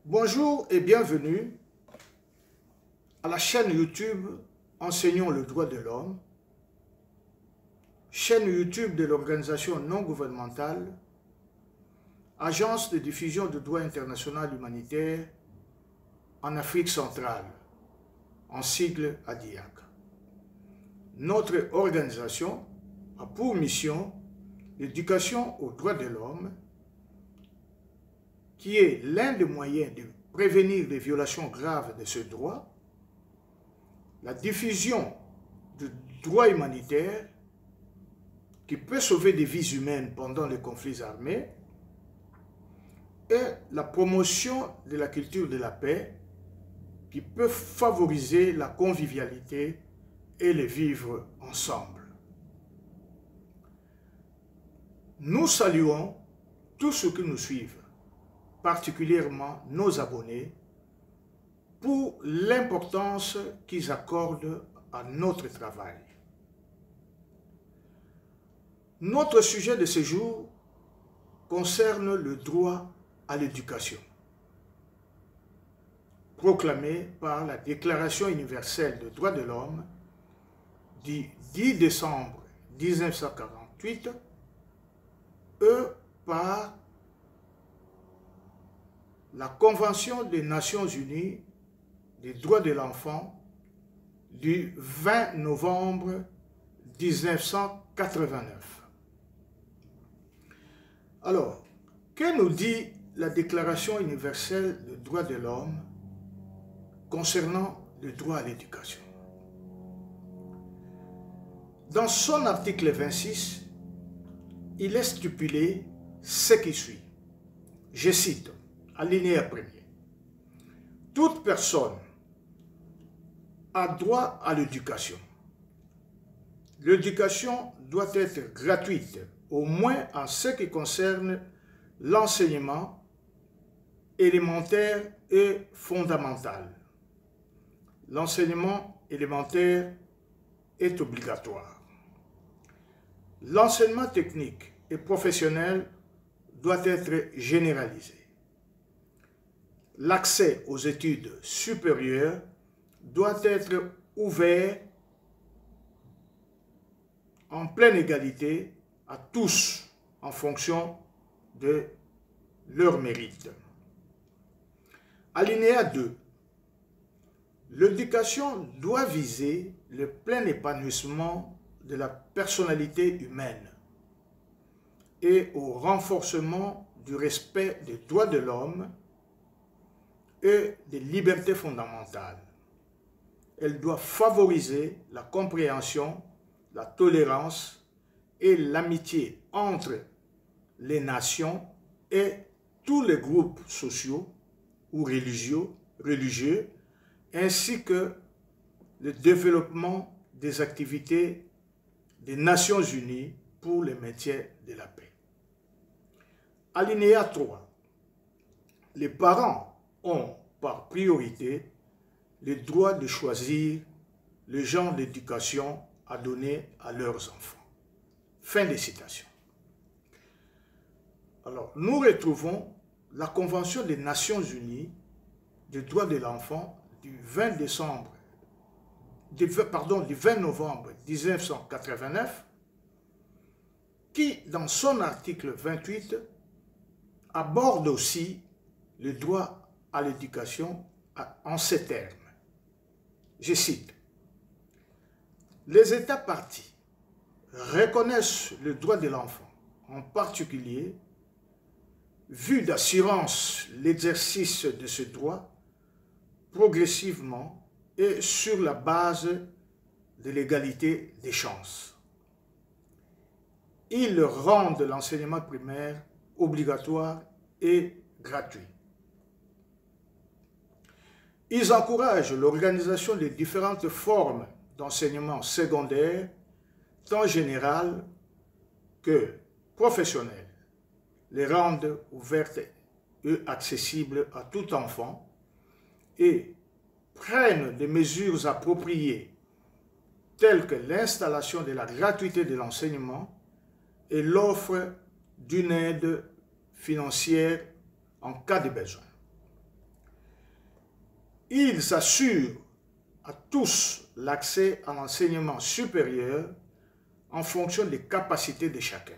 Bonjour et bienvenue à la chaîne YouTube Enseignons le droit de l'homme, chaîne YouTube de l'organisation non gouvernementale, agence de diffusion de droit international humanitaire en Afrique centrale, en sigle ADIAC. Notre organisation a pour mission l'éducation aux droits de l'homme, qui est l'un des moyens de prévenir les violations graves de ce droit, la diffusion du droit humanitaire qui peut sauver des vies humaines pendant les conflits armés et la promotion de la culture de la paix qui peut favoriser la convivialité et le vivre ensemble. Nous saluons tous ceux qui nous suivent, particulièrement nos abonnés, pour l'importance qu'ils accordent à notre travail. Notre sujet de ce jour concerne le droit à l'éducation, proclamé par la Déclaration universelle des droits de l'homme du 10 décembre 1948 et par la Convention des Nations Unies des droits de l'enfant du 20 novembre 1989. Alors, que nous dit la Déclaration universelle des droits de l'homme concernant le droit à l'éducation? Dans son article 26, il est stipulé ce qui suit. Je cite, alinéa 1er. Toute personne a droit à l'éducation. L'éducation doit être gratuite, au moins en ce qui concerne l'enseignement élémentaire et fondamental. L'enseignement élémentaire est obligatoire. L'enseignement technique et professionnel doit être généralisé. L'accès aux études supérieures doit être ouvert en pleine égalité à tous en fonction de leur mérite. Alinéa 2. L'éducation doit viser le plein épanouissement de la personnalité humaine et au renforcement du respect des droits de l'homme et des libertés fondamentales. Elle doit favoriser la compréhension, la tolérance et l'amitié entre les nations et tous les groupes sociaux ou religieux, ainsi que le développement des activités des Nations Unies pour le maintien de la paix. Alinéa 3. Les parents ont par priorité le droit de choisir le genre d'éducation à donner à leurs enfants. Fin de citation. Alors, nous retrouvons la Convention des Nations Unies des droits de l'enfant du 20 novembre 1989 qui, dans son article 28, aborde aussi le droit à l'éducation en ces termes. Je cite, « Les États parties reconnaissent le droit de l'enfant, en particulier, vu d'assurance l'exercice de ce droit progressivement et sur la base de l'égalité des chances. Ils rendent l'enseignement primaire obligatoire et gratuit. Ils encouragent l'organisation de différentes formes d'enseignement secondaire, tant général que professionnel, les rendent ouvertes et accessibles à tout enfant et prennent des mesures appropriées telles que l'installation de la gratuité de l'enseignement et l'offre d'une aide financière en cas de besoin. Ils assurent à tous l'accès à l'enseignement supérieur en fonction des capacités de chacun,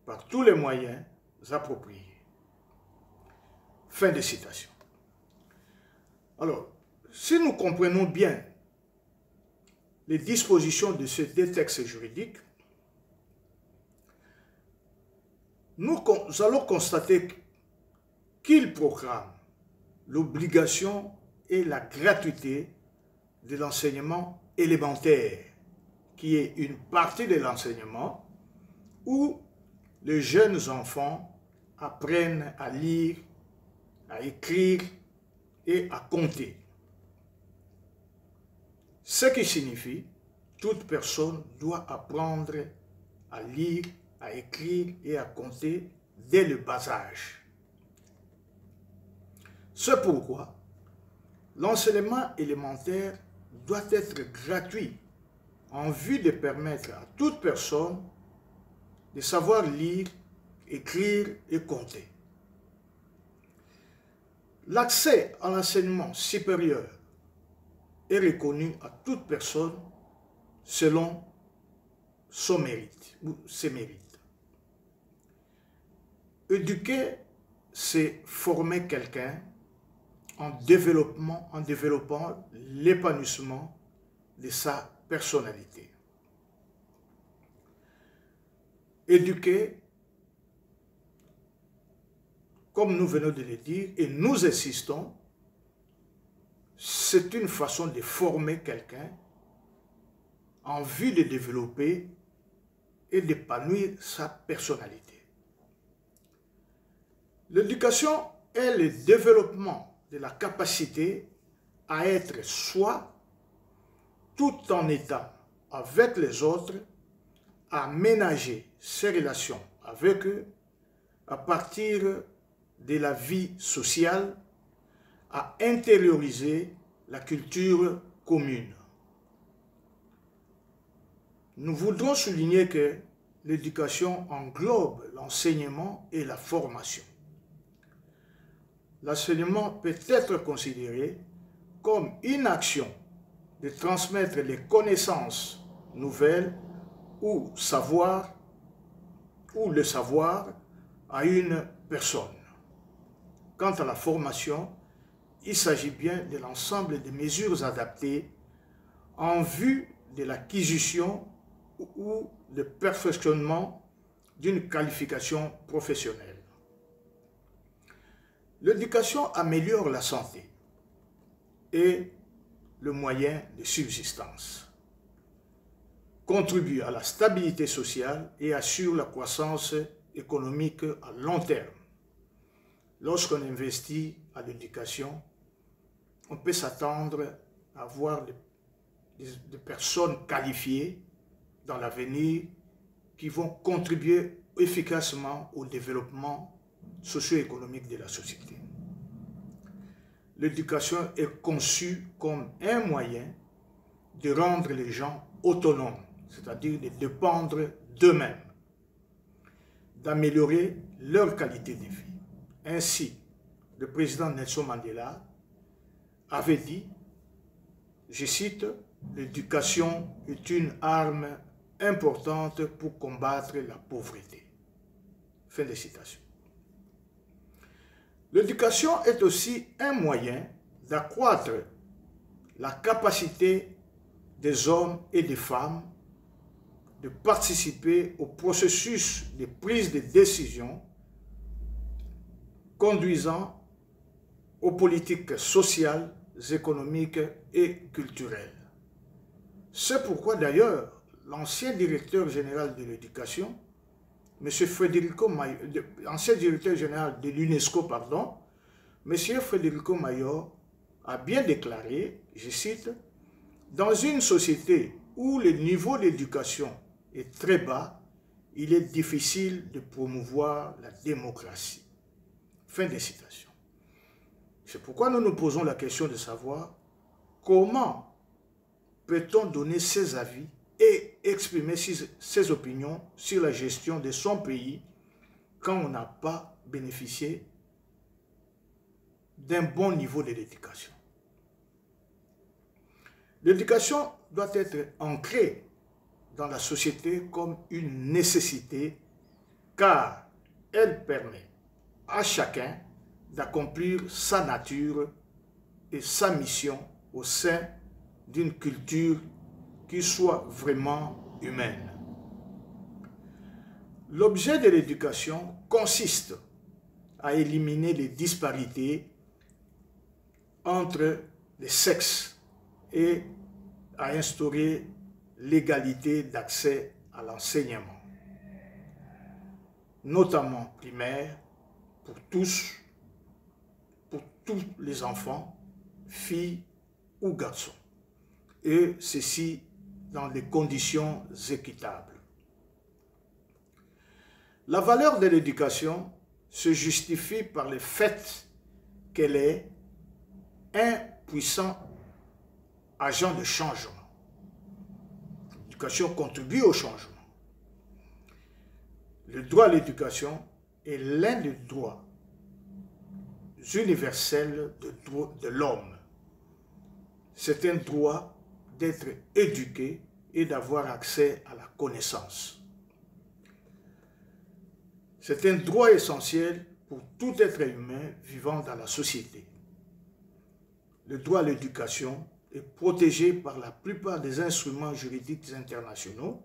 par tous les moyens appropriés. Fin de citation. Alors, si nous comprenons bien les dispositions de ces deux textes juridiques, nous allons constater qu'ils proclament l'obligation et la gratuité de l'enseignement élémentaire, qui est une partie de l'enseignement où les jeunes enfants apprennent à lire, à écrire et à compter. Ce qui signifie que toute personne doit apprendre à lire, à écrire et à compter dès le bas âge. C'est pourquoi l'enseignement élémentaire doit être gratuit en vue de permettre à toute personne de savoir lire, écrire et compter. L'accès à l'enseignement supérieur est reconnu à toute personne selon son mérite ou ses mérites. Éduquer, c'est former quelqu'un en développant l'épanouissement de sa personnalité. Éduquer, comme nous venons de le dire, et nous insistons, c'est une façon de former quelqu'un en vue de développer et d'épanouir sa personnalité. L'éducation est le développement de la capacité à être soi tout en étant avec les autres, à ménager ses relations avec eux à partir de la vie sociale, à intérioriser la culture commune. Nous voudrons souligner que l'éducation englobe l'enseignement et la formation. L'enseignement peut être considéré comme une action de transmettre les connaissances nouvelles ou le savoir à une personne. Quant à la formation, il s'agit bien de l'ensemble des mesures adaptées en vue de l'acquisition ou le perfectionnement d'une qualification professionnelle. L'éducation améliore la santé et le moyen de subsistance, contribue à la stabilité sociale et assure la croissance économique à long terme. Lorsqu'on investit à l'éducation, on peut s'attendre à avoir des personnes qualifiées dans l'avenir qui vont contribuer efficacement au développement socio-économique de la société. L'éducation est conçue comme un moyen de rendre les gens autonomes, c'est-à-dire de dépendre d'eux-mêmes, d'améliorer leur qualité de vie. Ainsi, le président Nelson Mandela avait dit, je cite, « L'éducation est une arme importante pour combattre la pauvreté. » Fin de citation. L'éducation est aussi un moyen d'accroître la capacité des hommes et des femmes de participer au processus de prise de décision conduisant aux politiques sociales, économiques et culturelles. C'est pourquoi d'ailleurs l'ancien directeur général de l'éducation, ancien directeur général de l'UNESCO, M. Federico Mayor a bien déclaré, je cite, « Dans une société où le niveau d'éducation est très bas, il est difficile de promouvoir la démocratie. » Fin de citation. C'est pourquoi nous nous posons la question de savoir comment peut-on donner ses avis et exprimer ses opinions sur la gestion de son pays quand on n'a pas bénéficié d'un bon niveau de l'éducation. L'éducation doit être ancrée dans la société comme une nécessité car elle permet à chacun d'accomplir sa nature et sa mission au sein d'une culture qui soit vraiment humaine. L'objet de l'éducation consiste à éliminer les disparités entre les sexes et à instaurer l'égalité d'accès à l'enseignement, notamment primaire, pour tous les enfants, filles ou garçons, et ceci dans des conditions équitables. La valeur de l'éducation se justifie par le fait qu'elle est un puissant agent de changement. L'éducation contribue au changement. Le droit à l'éducation est l'un des droits universels de l'homme. C'est un droit d'être éduqué et d'avoir accès à la connaissance. C'est un droit essentiel pour tout être humain vivant dans la société. Le droit à l'éducation est protégé par la plupart des instruments juridiques internationaux,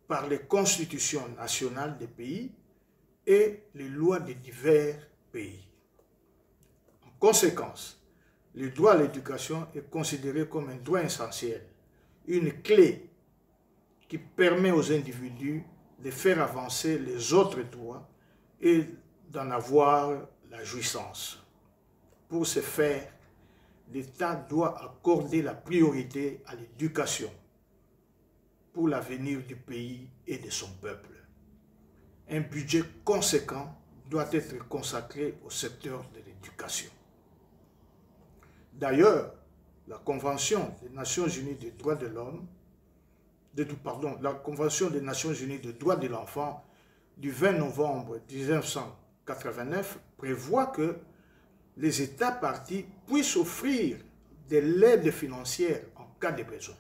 par les constitutions nationales des pays et les lois de divers pays. En conséquence, le droit à l'éducation est considéré comme un droit essentiel, une clé qui permet aux individus de faire avancer les autres droits et d'en avoir la jouissance. Pour ce faire, l'État doit accorder la priorité à l'éducation pour l'avenir du pays et de son peuple. Un budget conséquent doit être consacré au secteur de l'éducation. D'ailleurs, la Convention des Nations Unies des droits de l'homme, la Convention des Nations Unies des droits de l'enfant du 20 novembre 1989 prévoit que les États partis puissent offrir de l'aide financière en cas de besoin.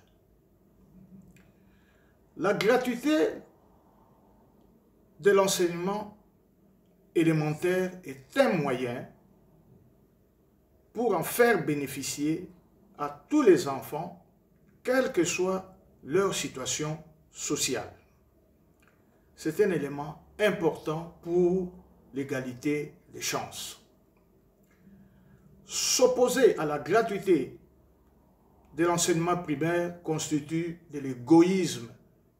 La gratuité de l'enseignement élémentaire est un moyen pour en faire bénéficier à tous les enfants, quelle que soit leur situation sociale. C'est un élément important pour l'égalité des chances. S'opposer à la gratuité de l'enseignement primaire constitue de l'égoïsme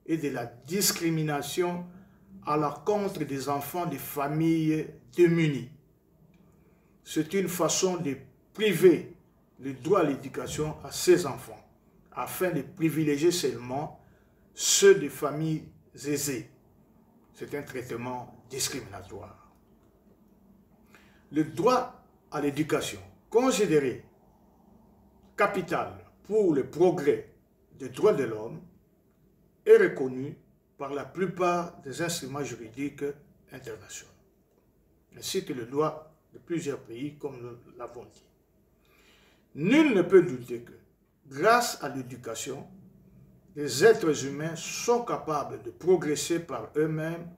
et de la discrimination à l'encontre des enfants des familles démunies. C'est une façon de priver le droit à l'éducation à ces enfants, afin de privilégier seulement ceux des familles aisées. C'est un traitement discriminatoire. Le droit à l'éducation, considéré capital pour le progrès des droits de l'homme, est reconnu par la plupart des instruments juridiques internationaux, ainsi que le droit de plusieurs pays, comme nous l'avons dit. Nul ne peut douter que, grâce à l'éducation, les êtres humains sont capables de progresser par eux-mêmes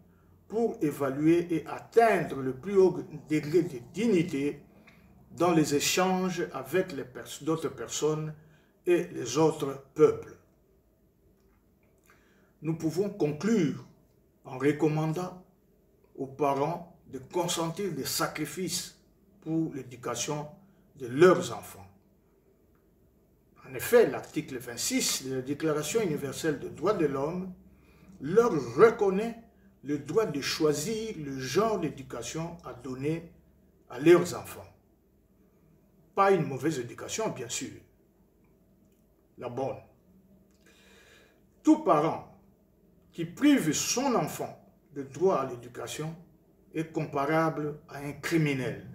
pour évaluer et atteindre le plus haut degré de dignité dans les échanges avec d'autres personnes et les autres peuples. Nous pouvons conclure en recommandant aux parents de consentir des sacrifices pour l'éducation de leurs enfants. En effet, l'article 26 de la Déclaration universelle des droits de l'homme leur reconnaît le droit de choisir le genre d'éducation à donner à leurs enfants. Pas une mauvaise éducation, bien sûr, la bonne. Tout parent qui prive son enfant de droit à l'éducation est comparable à un criminel,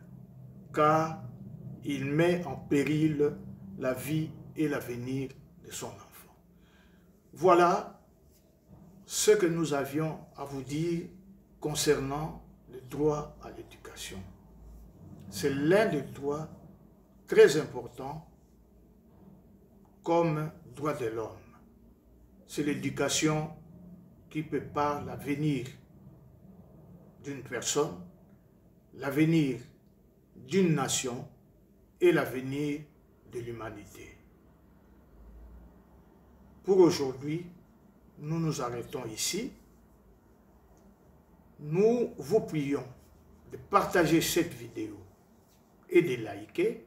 car il met en péril la vie et l'avenir de son enfant. Voilà ce que nous avions à vous dire concernant le droit à l'éducation. C'est l'un des droits très importants comme droit de l'homme. C'est l'éducation qui prépare l'avenir d'une personne, l'avenir d'une nation et l'avenir de l'humanité. Pour aujourd'hui, nous nous arrêtons ici. Nous vous prions de partager cette vidéo et de liker.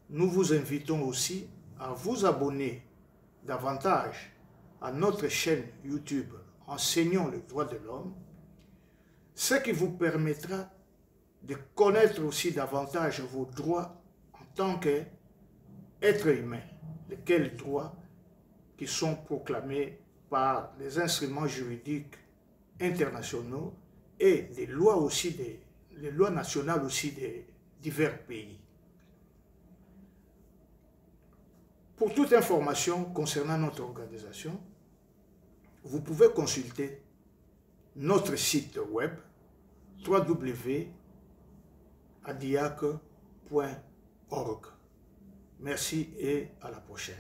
Nous vous invitons aussi à vous abonner davantage à notre chaîne YouTube Enseignons le droit de l'homme, ce qui vous permettra de connaître aussi davantage vos droits en tant qu'être humain, lesquels droits qui sont proclamés par les instruments juridiques internationaux et les lois aussi les lois nationales aussi des divers pays. Pour toute information concernant notre organisation, vous pouvez consulter notre site web www.adiac.org. Merci et à la prochaine.